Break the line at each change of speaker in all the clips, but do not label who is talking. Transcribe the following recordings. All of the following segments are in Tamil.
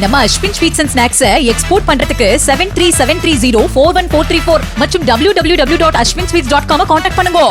நம்ம Ashwin sweets and snacks export பண்றதுக்கு 7373041434 மற்றும் www.ashwinsweets.com கான்டாக்ட் பண்ணுங்க.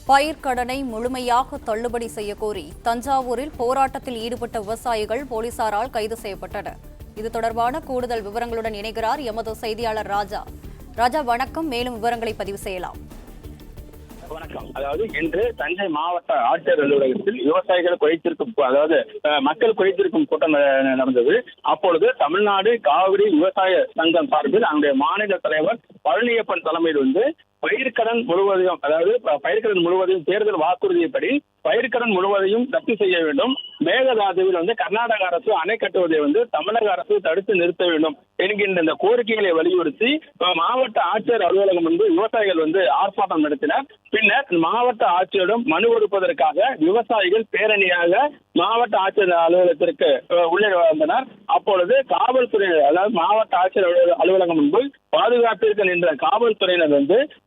பயிர்க்கடனை முழுமையாக தள்ளுபடி செய்ய கோரி தஞ்சாவூரில் போராட்டத்தில் ஈடுபட்ட விவசாயிகள் போலீசாரால் கைது செய்யப்பட்டனர். இது தொடர்பான கூடுதல் விவரங்களுடன் இணைகிறார் எமது செய்தியாளர் ராஜா. ராஜா வணக்கம், மேலும் விவரங்களை பதிவு செய்யலாம்.
வணக்கம். அதாவது இன்று தஞ்சை மாவட்ட ஆட்சியர் அலுவலகத்தில் விவசாயிகள் குறைத்திருக்கும், அதாவது மக்கள் குறைத்திருக்கும் கூட்டம் நடந்தது. அப்பொழுது தமிழ்நாடு காவிரி விவசாய சங்கம் சார்பில் அங்கே மாநில தலைவர் பழனியப்பன் தலைமையில் பயிர்க்கடன் முழுவதையும், அதாவது பயிர்க்கடன் முழுவதையும் தேர்தல் வாக்குறுதியைப்படி பயிர்க்கடன் முழுவதையும் ரத்து செய்ய வேண்டும், மேகதாதுவில் கர்நாடக அரசு அணை கட்டுவதை தமிழக அரசு தடுத்து நிறுத்த வேண்டும் என்கின்ற இந்த கோரிக்கைகளை வலியுறுத்தி மாவட்ட ஆட்சியர் அலுவலகம் விவசாயிகள் ஆர்ப்பாட்டம் நடத்தினர். பின்னர் மாவட்ட ஆட்சியரிடம் மனு கொடுப்பதற்காக விவசாயிகள் பேரணியாக மாவட்ட ஆட்சியர் அலுவலகத்திற்கு உள்ளே வந்தனர். அப்பொழுது காவல்துறையினர், அதாவது மாவட்ட ஆட்சியர் அலுவலகம் முன்பு பாதுகாப்பிற்கு நின்ற காவல்துறையினர்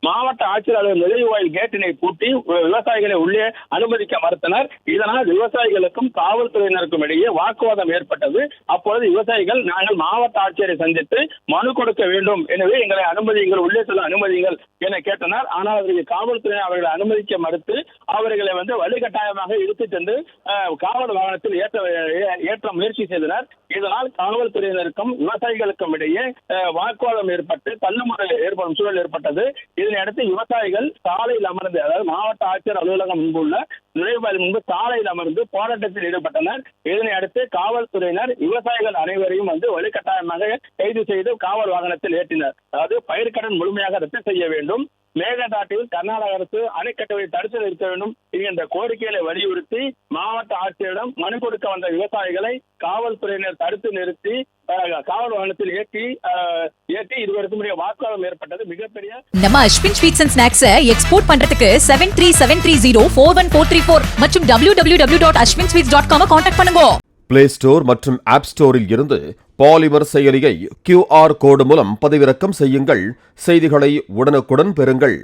மாவட்ட ஆட்சியர் அலுவலக நுழைவாயில் கேட்டினை பூட்டி விவசாயிகளை உள்ளே அனுமதிக்க மறுத்தனர். இதனால் விவசாயிகளுக்கும் காவல்துறையினருக்கும் இடையே வாக்குவாதம் ஏற்பட்டது. அப்பொழுது விவசாயிகள், நாங்கள் மாவட்ட ஆட்சியரை சந்தித்து மனு கொடுக்க வேண்டும், எனவே எங்களை அனுமதியுங்கள், உள்ளே செல்ல அனுமதியுங்கள் என கேட்டனர். ஆனால் அவர்களுக்கு காவல்துறையினர் அவர்களை அனுமதிக்க மறுத்து அவர்களை வலுக்கட்டாயமாக இழுத்துச் சென்று காவல் வாகனத்தில் ஏற்ற முயற்சி செய்தனர். இதனால் காவல்துறையினருக்கும் விவசாயிகளுக்கும் இடையே வாக்குவாதம் ஏற்பட்டு தள்ளுமுறை ஏற்படும் சூழல் ஏற்பட்டது. இதனையடுத்து விவசாயிகள் சாலையில் அமர்ந்து, அதாவது மாவட்ட ஆட்சியர் அலுவலகம் முன்பு உள்ள நுழைவாயில் முன்பு சாலையில் அமர்ந்து போராட்டத்தில் ஈடுபட்டனர். இதனை அடுத்து காவல்துறையினர் விவசாயிகள் அனைவரையும் வலுக்கட்டாயமாக கைது செய்து காவல் வாகனத்தில் ஏற்றினர். அதாவது பயிர்க்கடன் முழுமையாக ரத்து செய்ய வேண்டும், மேகதாட்டில் கர்நாடக அரசு அணை கட்டுவதை தடுத்து நிறுத்த வேண்டும் என்கின்ற கோரிக்கைகளை வலியுறுத்தி மாவட்ட ஆட்சியரிடம் மனு கொடுக்க வந்த விவசாயிகளை காவல்துறையினர் தடுத்து நிறுத்தி காவல் வாகனத்தில் ஏற்றி இருவருக்கும் வாக்குவாதம் ஏற்பட்டது. மிகப்பெரிய
நம்ம Ashwin sweets and snacks export பண்றதுக்கு 7373041434 மற்றும் www.ashwinsweets.com கான்டாக்ட் பண்ணுங்க.
பிளே ஸ்டோர் மற்றும் ஆப் ஸ்டோரில் இருந்து பாலிமர் செயலியை QR கோடு மூலம் பதிவிறக்கம் செய்யுங்கள். செய்திகளை உடனுக்குடன் பெறுங்கள்.